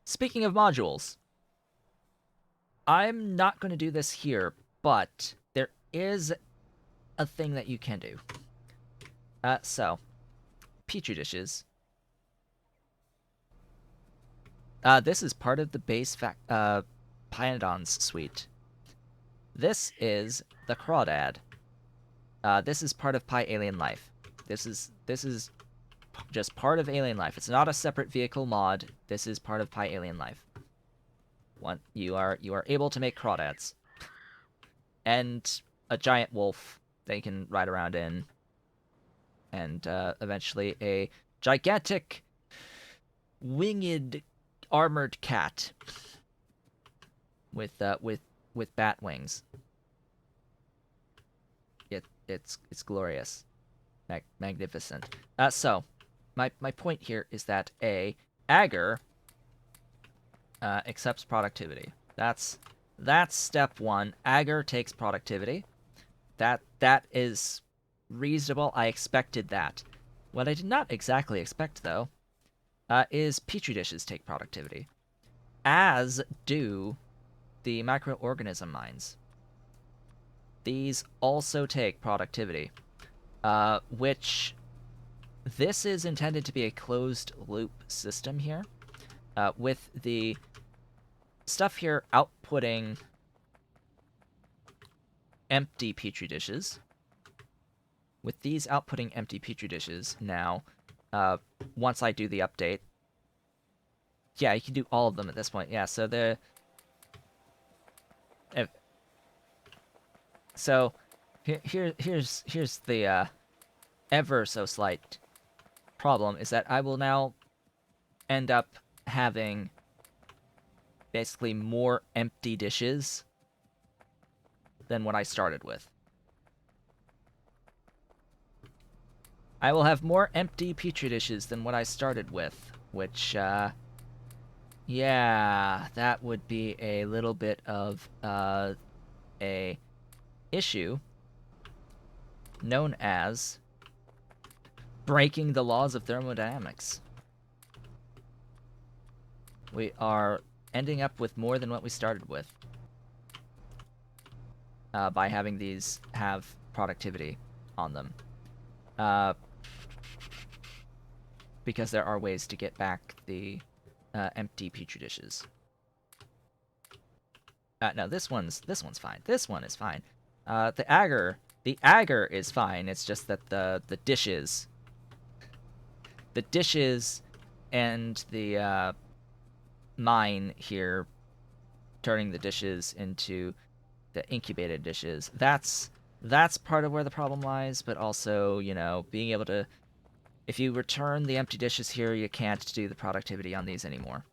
Speaking of modules, I'm not going to do this here, but there is a thing that you can do. So, Petri dishes. This is part of the base Pyadon's suite. This is the Crawdad. This is part of Pi Alien Life. This is just part of Alien Life. It's not a separate vehicle mod. This is part of Pi Alien Life. You are able to make Crawdads. And a giant wolf they can ride around in. And eventually a gigantic winged armored cat with bat wings. It's glorious, magnificent. So my point here is that Agar accepts productivity. That's step one. Agar takes productivity. That is reasonable. I expected that. What I did not exactly expect, though, is Petri dishes take productivity, as do the microorganism mines. These also take productivity, which this is intended to be a closed loop system here, with the stuff here outputting empty Petri dishes. With these outputting empty Petri dishes now, once I do the update, yeah, you can do all of them at this point. Yeah, so here's the ever so slight problem, is that I will now end up having basically more empty dishes than what I started with. I will have more empty Petri dishes than what I started with, which, yeah, that would be a little bit of, a issue known as breaking the laws of thermodynamics. We are ending up with more than what we started with, by having these have productivity on them. Because there are ways to get back the empty Petri dishes. No, this one's fine. This one is fine. The agar is fine. It's just that the dishes and the mine here, turning the dishes into the incubated dishes. That's part of where the problem lies, but also, you know, being able to, if you return the empty dishes here, you can't do the productivity on these anymore.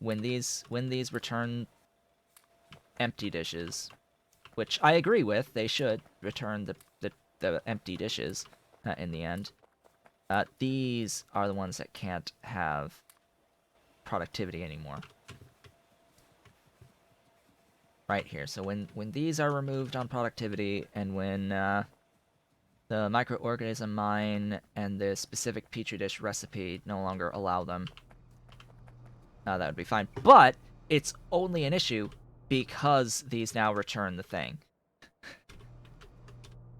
When these return empty dishes, which I agree with, they should return the empty dishes in the end. These are the ones that can't have productivity anymore. Right here. So when these are removed on productivity, and when the microorganism mine and the specific Petri dish recipe no longer allow them, that would be fine. But it's only an issue because these now return the thing.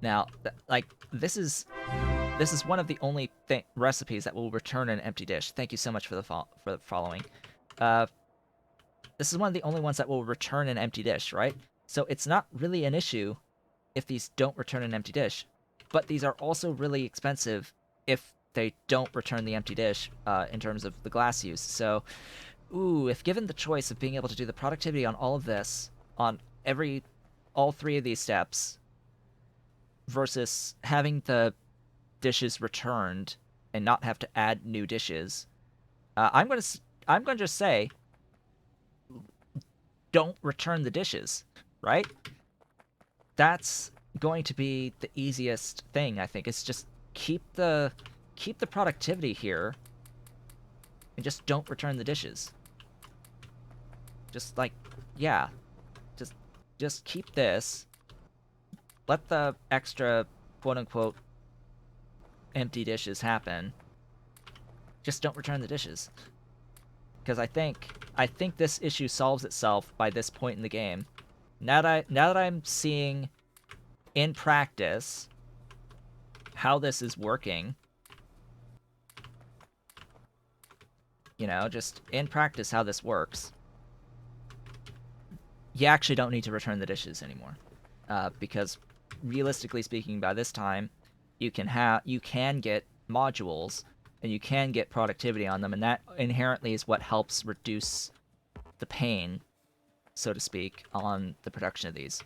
Now, like, this is one of the only recipes that will return an empty dish. Thank you so much for the following. This is one of the only ones that will return an empty dish, right? So it's not really an issue if these don't return an empty dish, but these are also really expensive if they don't return the empty dish, in terms of the glass use. So, ooh, if given the choice of being able to do the productivity on all of this, on all three of these steps, versus having the dishes returned and not have to add new dishes, I'm gonna just say, don't return the dishes, right? That's going to be the easiest thing, I think. It's just keep the productivity here and just don't return the dishes. Just like, yeah, just keep this. Let the extra quote-unquote empty dishes happen. Just don't return the dishes. because I think this issue solves itself by this point in the game. Now that I'm seeing in practice how this is working, just in practice how this works, you actually don't need to return the dishes anymore, because realistically speaking, by this time, you can get modules and you can get productivity on them, and that inherently is what helps reduce the pain, so to speak, on the production of these.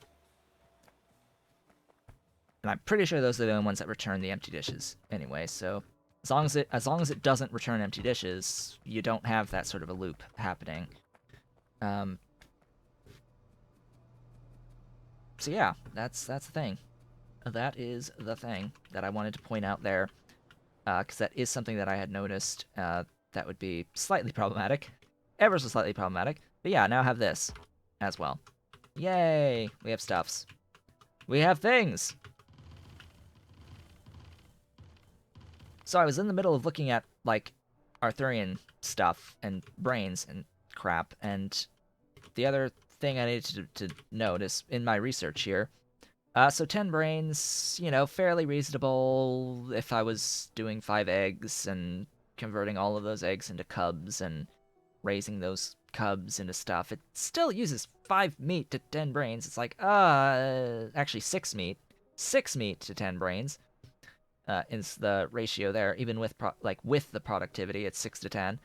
And I'm pretty sure those are the only ones that return the empty dishes anyway. So as long as it doesn't return empty dishes, you don't have that sort of a loop happening. So yeah, that's the thing. That is the thing that I wanted to point out there, because that is something that I had noticed that would be slightly problematic, ever so slightly problematic. But yeah, now I have this as well. Yay! We have stuffs. We have things! So I was in the middle of looking at, like, Arthurian stuff and brains and crap, and the other thing I needed to note is in my research here. So 10 brains, fairly reasonable if I was doing 5 eggs and converting all of those eggs into cubs and raising those cubs into stuff. It still uses 5 meat to 10 brains. It's like, actually 6 meat. 6 meat to 10 brains. Is the ratio there, even with with the productivity, it's 6 to 10.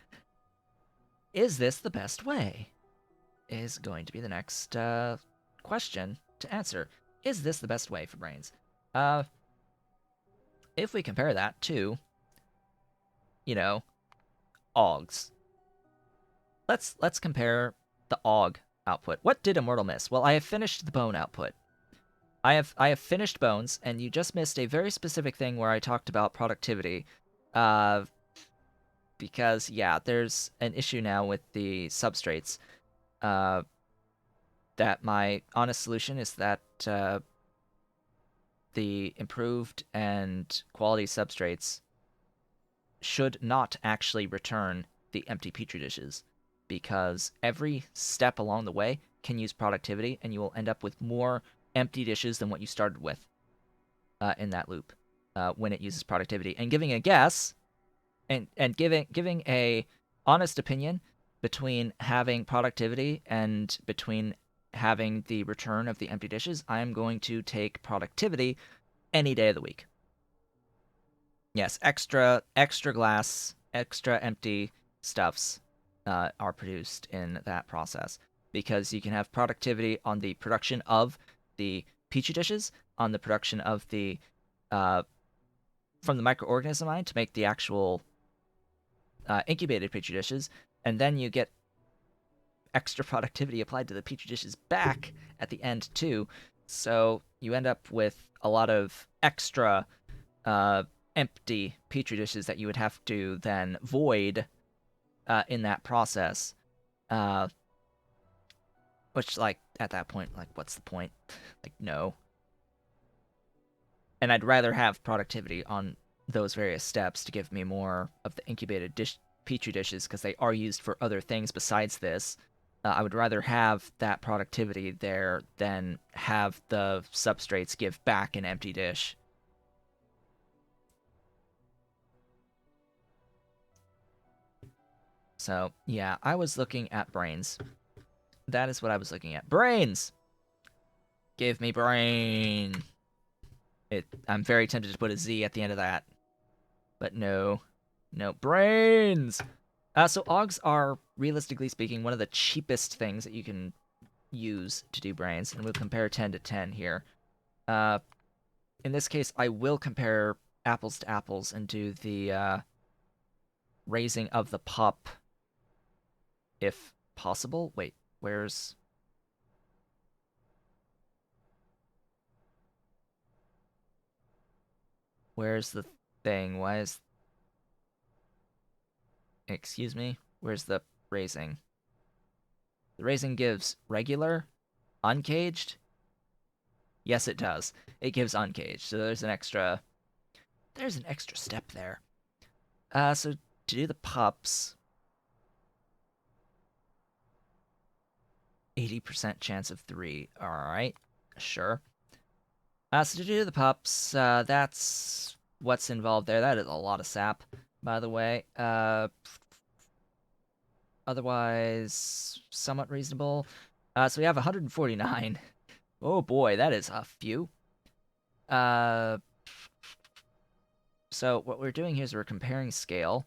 Is this the best way? Is going to be the next question to answer. Is this the best way for brains? If we compare that to, OGs. Let's compare the OG output. What did Immortal miss? Well, I have finished the bone output. I have finished bones, and you just missed a very specific thing where I talked about productivity. Because, yeah, there's an issue now with the substrates. That my honest solution is that the improved and quality substrates should not actually return the empty petri dishes, because every step along the way can use productivity, and you will end up with more empty dishes than what you started with in that loop when it uses productivity. And giving a guess and giving a honest opinion between having productivity and between having the return of the empty dishes, I am going to take productivity any day of the week. Yes, extra glass, extra empty stuffs are produced in that process, because you can have productivity on the production of the petri dishes, on the production of the from the microorganism line to make the actual incubated petri dishes, and then you get extra productivity applied to the petri dishes back at the end too. So you end up with a lot of extra empty petri dishes that you would have to then void in that process. Which, like, at that point, like, what's the point? Like, no. And I'd rather have productivity on those various steps to give me more of the incubated petri dishes, because they are used for other things besides this. I would rather have that productivity there than have the substrates give back an empty dish. So, yeah, I was looking at brains. That is what I was looking at. Brains! Give me brain! I'm very tempted to put a Z at the end of that. But no. No. Brains! So OGs are, realistically speaking, one of the cheapest things that you can use to do brains, and we'll compare 10 to 10 here. In this case, I will compare apples to apples and do the raising of the pup, if possible. Wait, where's the thing? Why is... Excuse me? Where's the raising? The raising gives regular, uncaged. Yes, it does. It gives uncaged. So there's an extra step there. So to do the pups, 80% chance of 3. Alright, sure. So to do the pups, that's what's involved there. That is a lot of sap, by the way. Otherwise, somewhat reasonable. So we have 149. Oh boy, that is a few. So what we're doing here is we're comparing scale,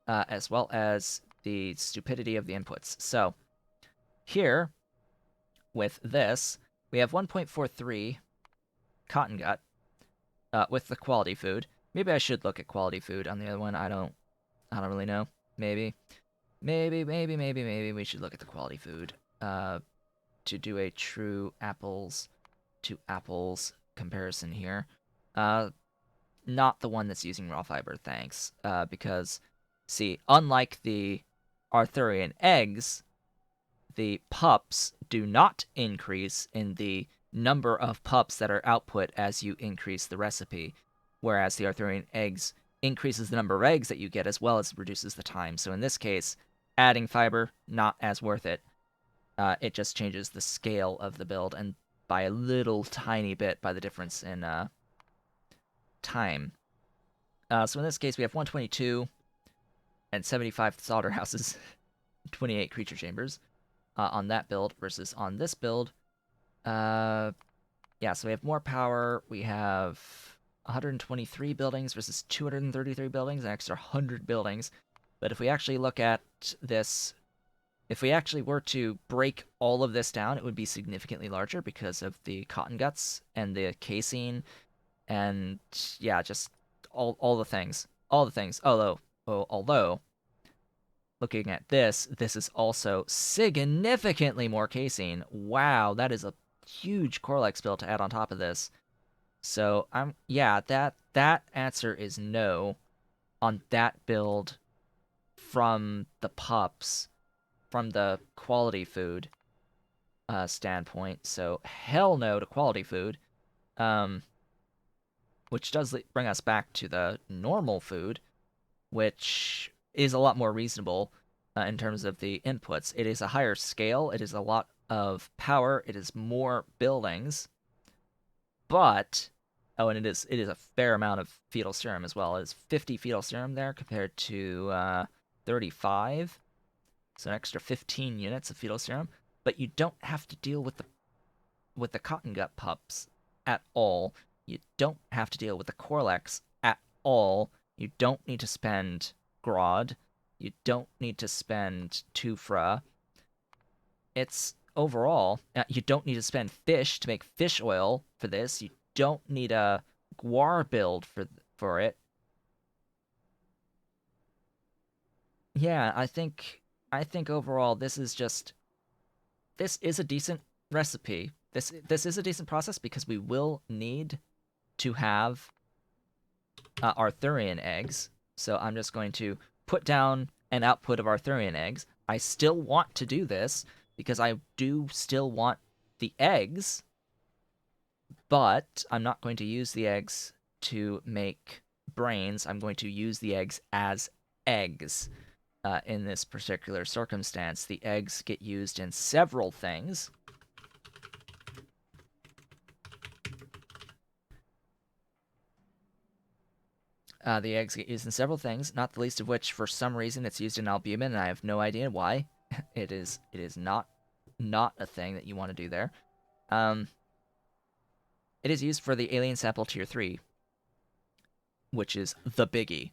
as well as the stupidity of the inputs. So here, with this, we have 1.43 cotton gut with the quality food. Maybe I should look at quality food on the other one. I don't really know. Maybe we should look at the quality food to do a true apples to apples comparison here. Not the one that's using raw fiber, thanks. Because, see, unlike the Arthurian eggs, the pups do not increase in the number of pups that are output as you increase the recipe, whereas the Arthurian eggs increases the number of eggs that you get as well as reduces the time. So in this case, adding fiber, not as worth it. It just changes the scale of the build, and by a little tiny bit by the difference in time. So in this case, we have 122 and 75 slaughterhouses, 28 creature chambers on that build versus on this build. Yeah, so we have more power. We have 123 buildings versus 233 buildings, an extra 100 buildings. But if we actually look at this, if we actually were to break all of this down, it would be significantly larger because of the cotton guts and the casein and, yeah, just all the things. All the things. Although looking at this is also significantly more casein. Wow, that is a huge Corlex build to add on top of this. So yeah, that answer is no on that build from the pups, from the quality food standpoint. So hell no to quality food. Which does bring us back to the normal food, which is a lot more reasonable in terms of the inputs. It is a higher scale, it is a lot of power, it is more buildings, but and it is a fair amount of fetal serum as well. It is 50 fetal serum there compared to 35, so an extra 15 units of fetal serum. But you don't have to deal with the cotton gut pups at all. You don't have to deal with the Corlex at all. You don't need to spend Grod. You don't need to spend Tufra. It's overall, you don't need to spend fish to make fish oil for this. You don't need a guar build for it. Yeah, I think overall this is a decent recipe. This is a decent process because we will need to have Arthurian eggs. So I'm just going to put down an output of Arthurian eggs. I still want to do this because I do still want the eggs, but I'm not going to use the eggs to make brains. I'm going to use the eggs as eggs. In this particular circumstance, the eggs get used in several things. The eggs get used in several things, not the least of which, for some reason, it's used in albumin, and I have no idea why. It is not a thing that you want to do there. It is used for the alien sample tier 3, which is the biggie.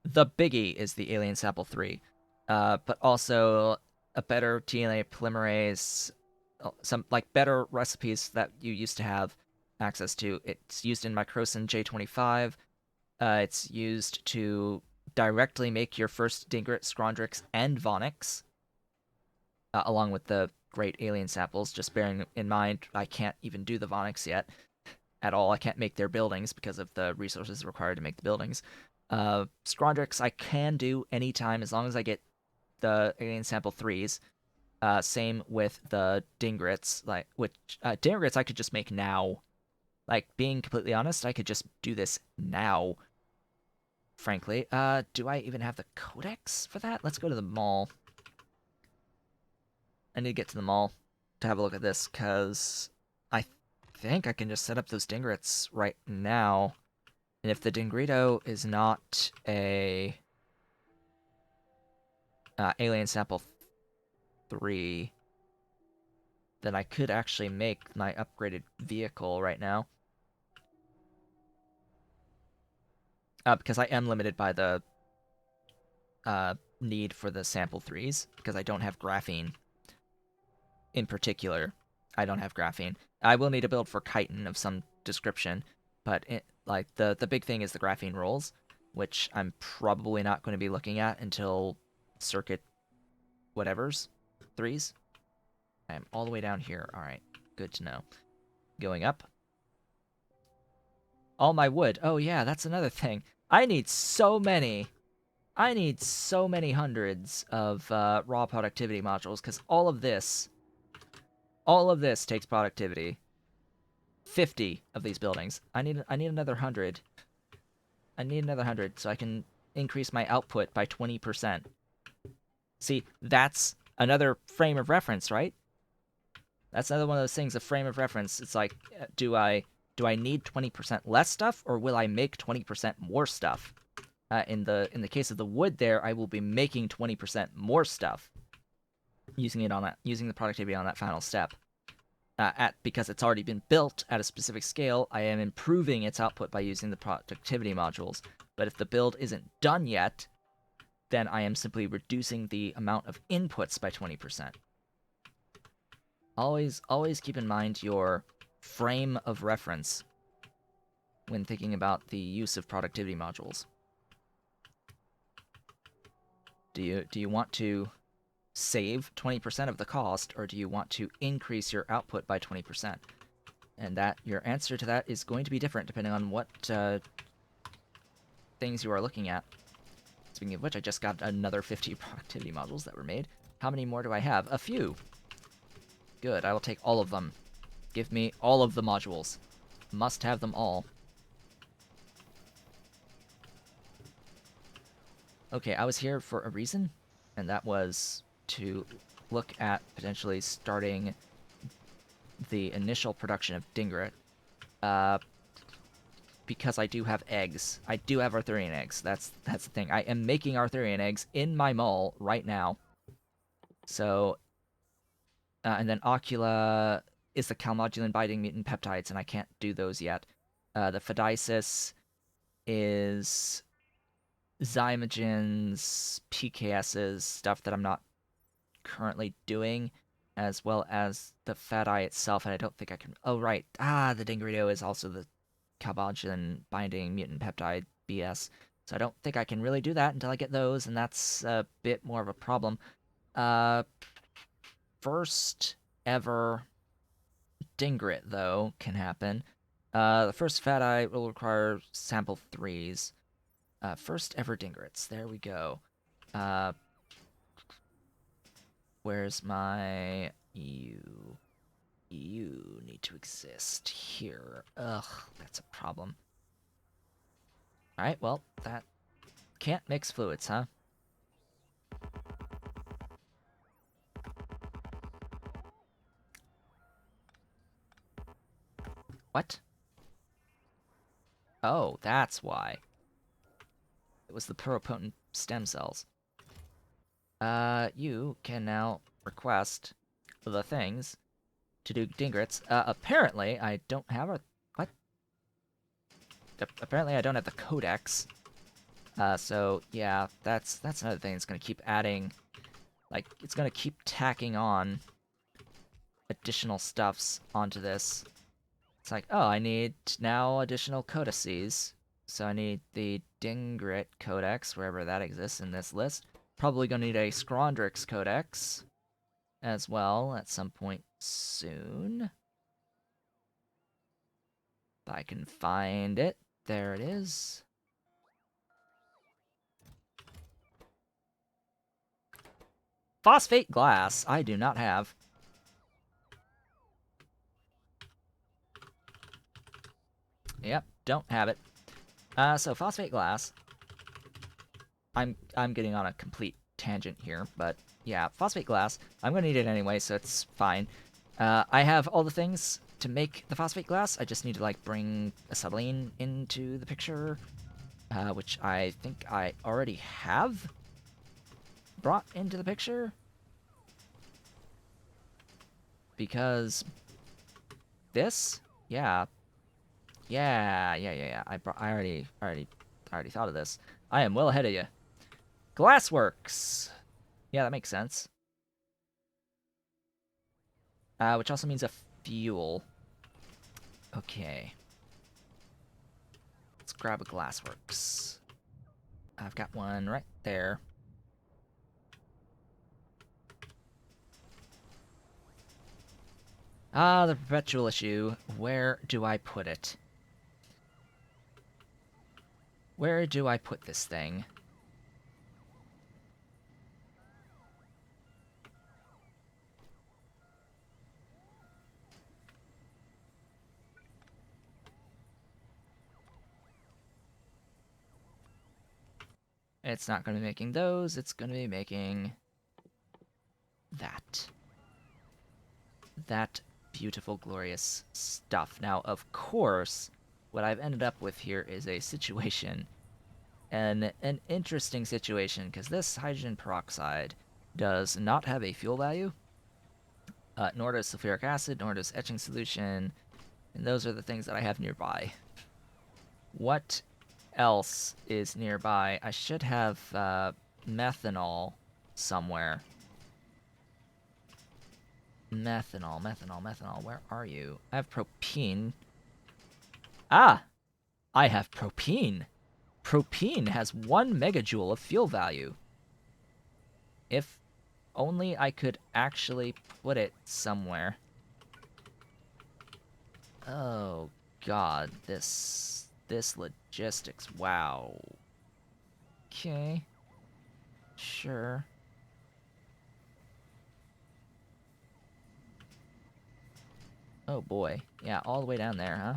The biggie is the alien sample 3, but also a better DNA polymerase, some like better recipes that you used to have access to. It's used in Microsin J25. It's used to directly make your first Dingrit, Scrondrix, and Vonix, along with the great alien samples. Just bearing in mind, I can't even do the Vonix yet at all. I can't make their buildings because of the resources required to make the buildings. Scrondrix I can do anytime as long as I get the alien sample 3s. Same with the Dingrits, Dingrits I could just make now. Like, being completely honest, I could just do this now, frankly. Do I even have the codex for that? Let's go to the mall. I need to get to the mall. to have a look at this, because I think I can just set up those Dingrits right now. And if the Dingrito is not a alien sample 3, then I could actually make my upgraded vehicle right now. Because I am limited by the need for the sample 3s, because I don't have graphene. In particular, I don't have graphene. I will need a build for chitin of some description, but like the big thing is the graphene rolls, which I'm probably not going to be looking at until circuit whatever's 3s. I'm all the way down here. All right, good to know. Going up. All my wood. Oh yeah, that's another thing. I need so many hundreds of raw productivity modules, because all of this takes productivity. 50 of these buildings. I need another 100. I need another 100 so I can increase my output by 20%. See, that's another frame of reference, right? That's another one of those things, a frame of reference. It's like, do I need 20% less stuff, or will I make 20% more stuff? In the case of the wood there, I will be making 20% more stuff using the productivity on that final step. Because it's already been built at a specific scale, I am improving its output by using the productivity modules. But if the build isn't done yet, then I am simply reducing the amount of inputs by 20%. Always keep in mind your frame of reference when thinking about the use of productivity modules. Do you want to save 20% of the cost, or do you want to increase your output by 20%? And that your answer to that is going to be different depending on what things you are looking at. Speaking of which, I just got another 50 productivity modules that were made. How many more do I have? A few. Good, I will take all of them. Give me all of the modules. Must have them all. Okay, I was here for a reason, and that was to look at potentially starting the initial production of Dingrit, because I do have eggs. I do have Arthurian eggs. That's the thing. I am making Arthurian eggs in my mall right now. So, and then Ocula is the calmodulin binding mutant peptides, and I can't do those yet. The Phaediasis is Zymogens, PKSs, stuff that I'm not currently doing, as well as the Fat Eye itself, and I don't think I can... Oh, right. The Dingrito is also the calmodulin binding mutant peptide BS, so I don't think I can really do that until I get those, and that's a bit more of a problem. First ever Dingrit, though, can happen. The first Fat Eye will require sample 3s. First ever Dingrits. There we go. Where's my... You need to exist here. Ugh, that's a problem. Alright, well, that... Can't mix fluids, huh? What? Oh, that's why. It was the pluripotent stem cells. You can now request the things to do Dingrits. Apparently, I don't have a... What? Apparently, I don't have the codex. So, yeah, that's another thing that's gonna keep adding... Like, it's gonna keep tacking on additional stuffs onto this. It's like, oh, I need now additional codices. So I need the Dingrit codex, wherever that exists in this list. Probably gonna need a Scrondrix codex as well at some point soon. If I can find it. There it is. Phosphate glass, I do not have. Yep, don't have it. So phosphate glass. I'm getting on a complete tangent here, but yeah, phosphate glass. I'm gonna need it anyway, so it's fine. I have all the things to make the phosphate glass. I just need to like bring acetylene into the picture, which I think I already have brought into the picture. Because this, yeah. I already thought of this. I am well ahead of you. Glassworks. Yeah, that makes sense. Which also means a fuel. Okay. Let's grab a Glassworks. I've got one right there. Ah, the perpetual issue. Where do I put it? Where do I put this thing? It's not going to be making those. It's going to be making that. That beautiful, glorious stuff. Now, of course, what I've ended up with here is a situation, an interesting situation, because this hydrogen peroxide does not have a fuel value, nor does sulfuric acid, nor does etching solution, and those are the things that I have nearby. What else is nearby? I should have methanol somewhere. Methanol. Where are you? I have propene. Ah! I have propene. Propene has 1 megajoule of fuel value. If only I could actually put it somewhere. Oh god, this logistics. Wow. Okay. Sure. Oh boy. Yeah, all the way down there, huh?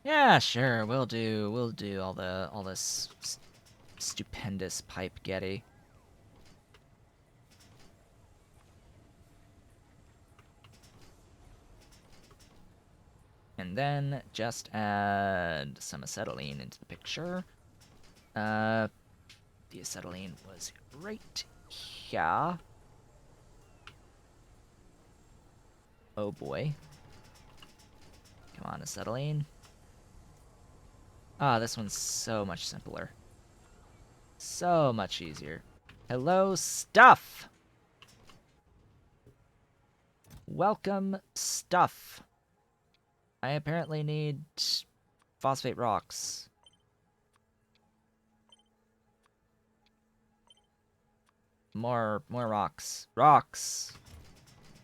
Yeah, sure. We'll do all this stupendous pipe getty. And then just add some acetylene into the picture. The acetylene was right here. Oh boy. Come on, acetylene. Ah, this one's so much simpler. So much easier. Hello, stuff! Welcome, stuff. I apparently need phosphate rocks. More rocks. Rocks!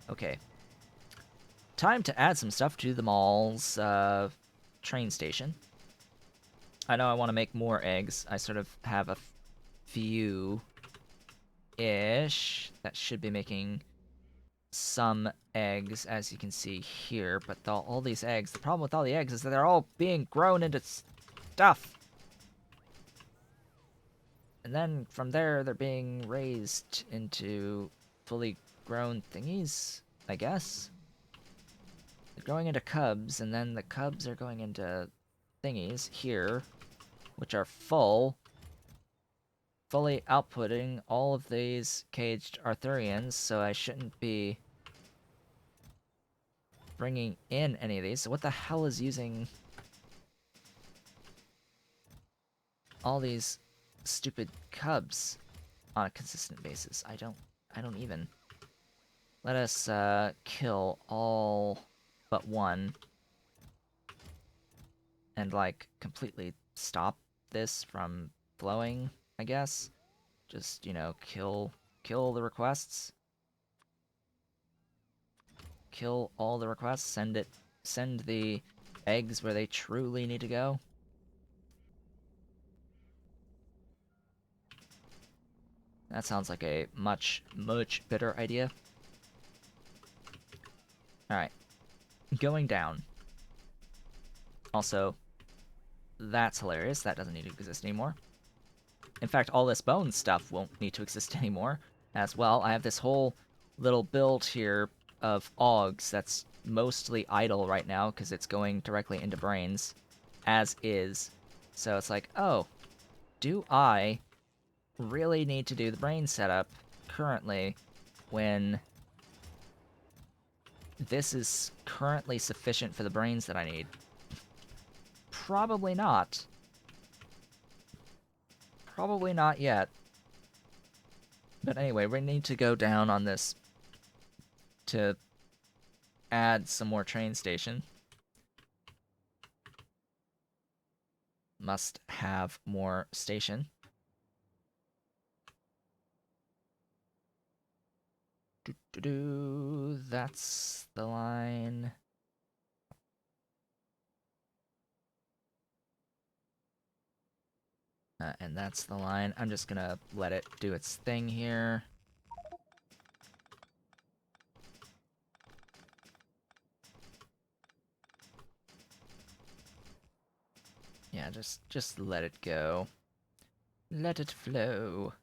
Okay. Time to add some stuff to the mall's train station. I know I want to make more eggs. I sort of have a few-ish that should be making some eggs, as you can see here. But all these eggs, the problem with all the eggs is that they're all being grown into stuff. And then from there, they're being raised into fully grown thingies, I guess. They're going into cubs, and then the cubs are going into thingies here, which are fully outputting all of these caged Arthurians, so I shouldn't be bringing in any of these. So what the hell is using all these stupid cubs on a consistent basis? I don't even. Let us kill all but one and like completely stop this from flowing, I guess. Just, you know, kill the requests. Kill all the requests, send the eggs where they truly need to go. That sounds like a much better idea. Alright. Going down. Also, That's hilarious. That doesn't need to exist anymore. In fact, all this bone stuff won't need to exist anymore as well. I have this whole little build here of augs that's mostly idle right now because it's going directly into brains, as is. So it's like, oh, do I really need to do the brain setup currently when this is currently sufficient for the brains that I need? Probably not. Probably not yet. But anyway, we need to go down on this to add some more train station. Must have more station. That's the line. And that's the line. I'm just gonna let it do its thing here. Yeah, just let it go. Let it flow.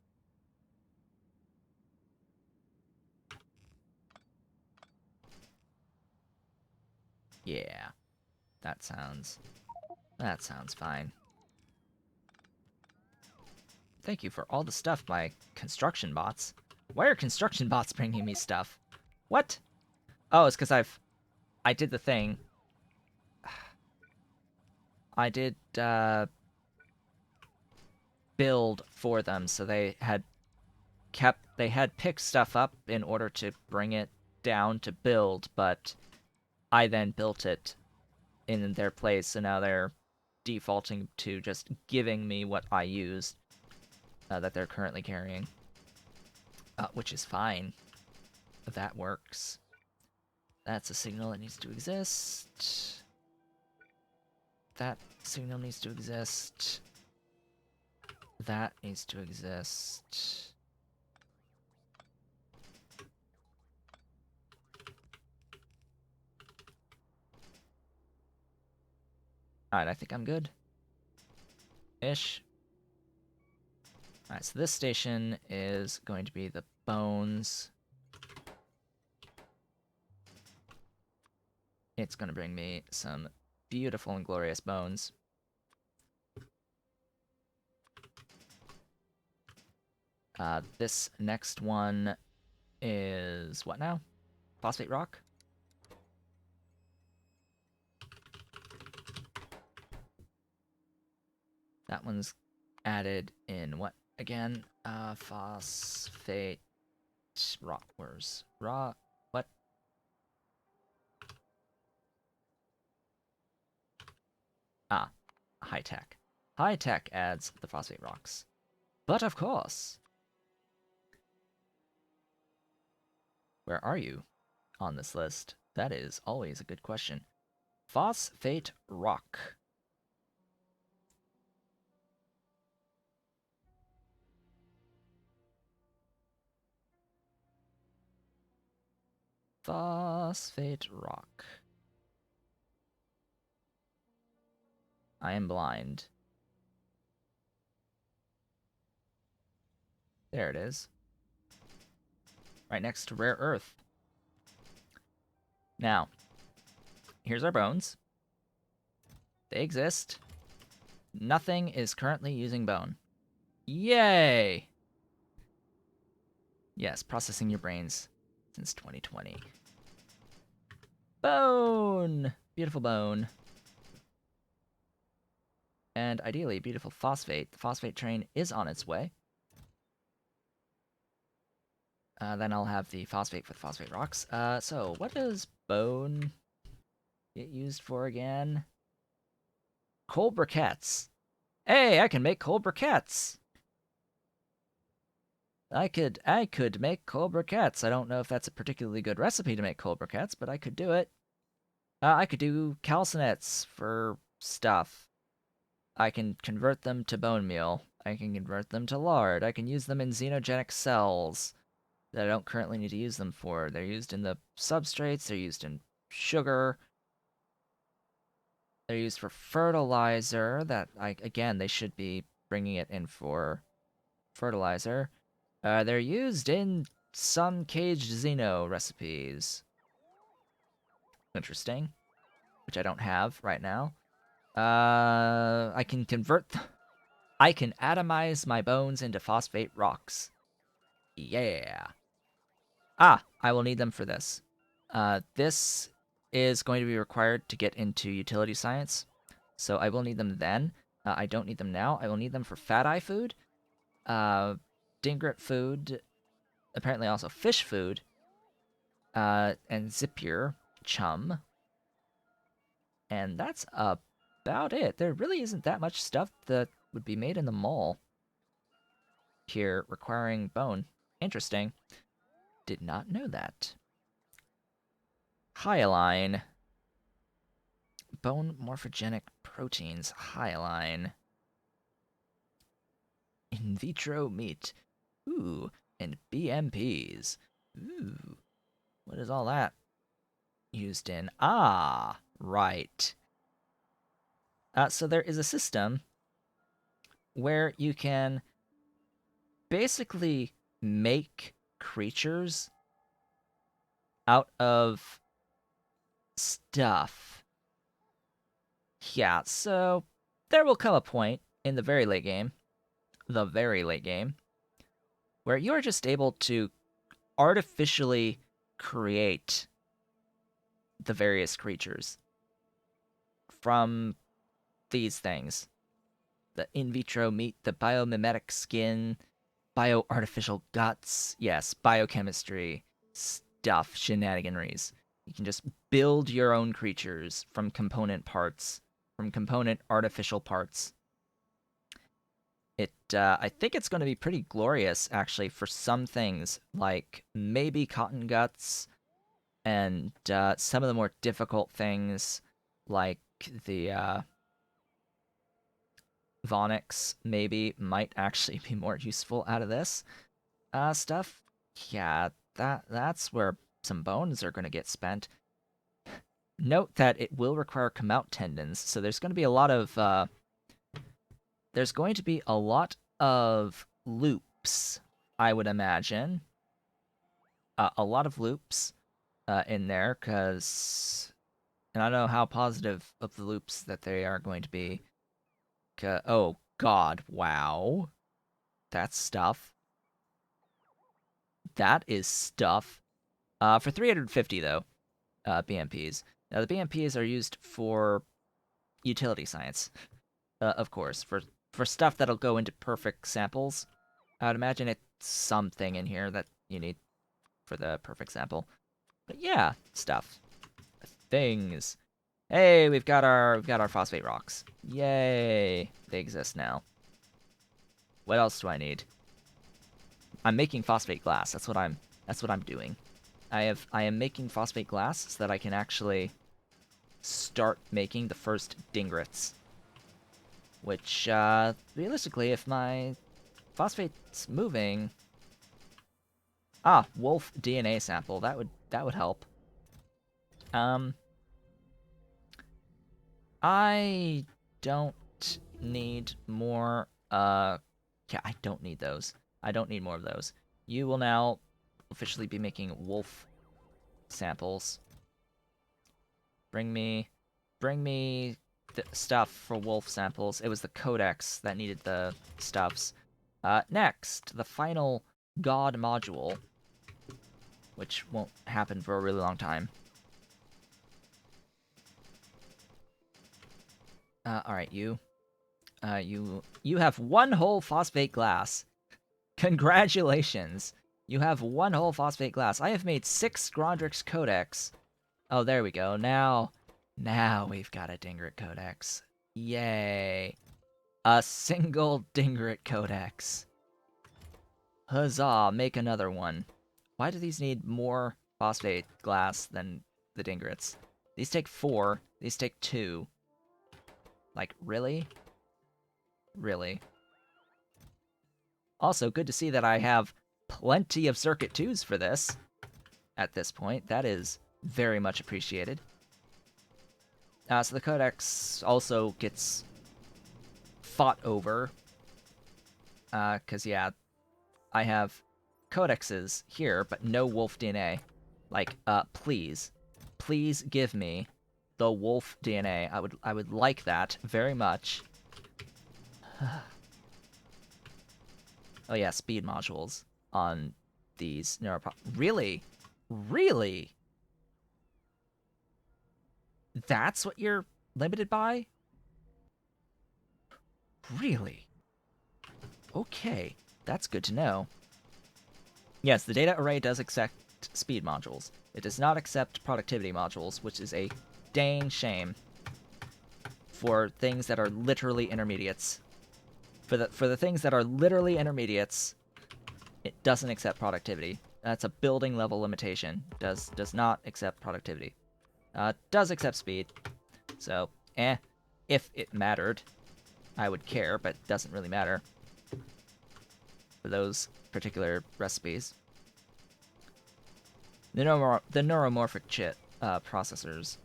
Yeah. That sounds fine. Thank you for all the stuff, my construction bots. Why are construction bots bringing me stuff? What? Oh, it's because I did the thing. I did, build for them, so they had picked stuff up in order to bring it down to build, but I then built it in their place, so now they're defaulting to just giving me what I used that they're currently carrying, which is fine. That works. That's a signal that needs to exist. That signal needs to exist. That needs to exist. Alright, I think I'm good. Ish. Alright, so this station is going to be the bones. It's going to bring me some beautiful and glorious bones. This next one is what now? Phosphate rock? That one's added in what again? Phosphate rock. Where's raw? What? Ah, high tech. High tech adds the phosphate rocks. But of course. Where are you on this list? That is always a good question. Phosphate rock. Phosphate rock. I am blind. There it is. Right next to rare earth. Now, here's our bones. They exist. Nothing is currently using bone. Yay! Yes, processing your brains since 2020. Bone! Beautiful bone. And ideally, beautiful phosphate. The phosphate train is on its way. Then I'll have the phosphate for the phosphate rocks. So what does bone get used for again? Coal briquettes. Hey, I can make coal briquettes! I could make coal briquettes. I don't know if that's a particularly good recipe to make coal briquettes, but I could do it. I could do calcinets for stuff. I can convert them to bone meal. I can convert them to lard. I can use them in xenogenic cells that I don't currently need to use them for. They're used in the substrates, they're used in sugar. They're used for fertilizer. Again, they should be bringing it in for fertilizer. They're used in some caged Xeno recipes. Interesting. Which I don't have right now. I can I can atomize my bones into phosphate rocks. Yeah. Ah, I will need them for this. This is going to be required to get into utility science, so I will need them then. I don't need them now. I will need them for Fat Eye food, Dingrit food, apparently also fish food, and Zipier chum. And that's about it. There really isn't that much stuff that would be made in the mall here requiring bone. Interesting. Did not know that. Hyaline. Bone morphogenic proteins. Hyaline. In vitro meat. Ooh. And BMPs. Ooh. What is all that used in? Ah, right. So there is a system where you can basically make creatures out of stuff. Yeah, so there will come a point in the very late game, where you are just able to artificially create the various creatures from these things. The in vitro meat, the biomimetic skin, bio-artificial guts, yes, biochemistry, stuff, shenaniganries. You can just build your own creatures from component parts, from component artificial parts. I think it's going to be pretty glorious, actually, for some things, like maybe cotton guts, and some of the more difficult things, like the Vonix, maybe, might actually be more useful out of this stuff. Yeah, that's where some bones are going to get spent. Note that it will require come-out tendons, so there's going to be a lot of loops, I would imagine. A lot of loops in there, and I don't know how positive of the loops that they are going to be. Oh god, wow. That's stuff. That is stuff. For 350 though, BMPs. Now the BMPs are used for utility science, of course, for stuff that'll go into perfect samples. I would imagine it's something in here that you need for the perfect sample. But yeah, stuff. Things. Hey, we've got our phosphate rocks. Yay! They exist now. What else do I need? I'm making phosphate glass. That's what I'm doing. I am making phosphate glass so that I can actually start making the first Dingrits. Which realistically, if my phosphate's moving, wolf DNA sample, that would help. I don't need more yeah, I don't need those. I don't need more of those. You will now officially be making wolf samples. Bring me the stuff for wolf samples. It was the codex that needed the stuffs. Next, the final god module, which won't happen for a really long time. Alright, you have one whole phosphate glass. Congratulations! You have one whole phosphate glass. I have made 6 Grondrix Codex. Oh, there we go. Now we've got a Dingrit Codex. Yay. A single Dingrit Codex. Huzzah, make another one. Why do these need more phosphate glass than the Dingrits? These take 4, these take 2. Like, really? Really? Also, good to see that I have plenty of Circuit 2s for this at this point. That is very much appreciated. So the codex also gets fought over. Because, yeah, I have codexes here, but no wolf DNA. Like, please. Please give me the wolf DNA. I would like that very much. Oh yeah, speed modules on these neuropod. Really? Really? That's what you're limited by? Really? Okay, that's good to know. Yes, the data array does accept speed modules. It does not accept productivity modules, which is a dang shame for things that are literally intermediates. For the things that are literally intermediates, it doesn't accept productivity. That's a building level limitation. Does not accept productivity. Does accept speed. So, if it mattered, I would care, but doesn't really matter for those particular recipes. The neuromorphic chip processors,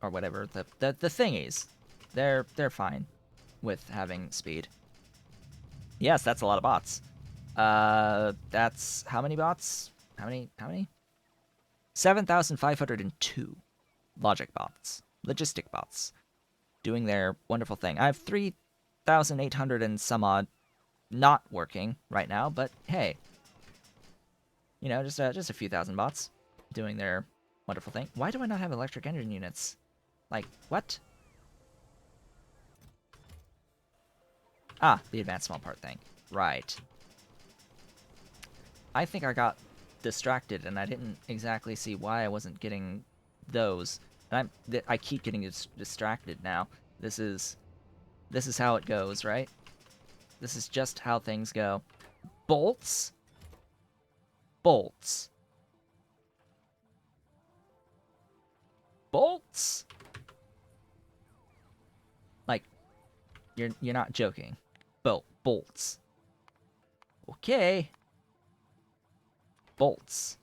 or whatever, the thingies, they're fine with having speed. Yes, that's a lot of bots. That's how many bots? How many? 7,502 logic bots, logistic bots, doing their wonderful thing. I have 3,800 and some odd not working right now, but hey, you know, just a few thousand bots doing their wonderful thing. Why do I not have electric engine units? Like, what? Ah, the advanced small part thing. Right. I think I got distracted, and I didn't exactly see why I wasn't getting those. And I keep getting distracted now. This is how it goes, right? This is just how things go. Bolts? Bolts. Bolts? Like, you're not joking. Bolts. Okay. Bolts.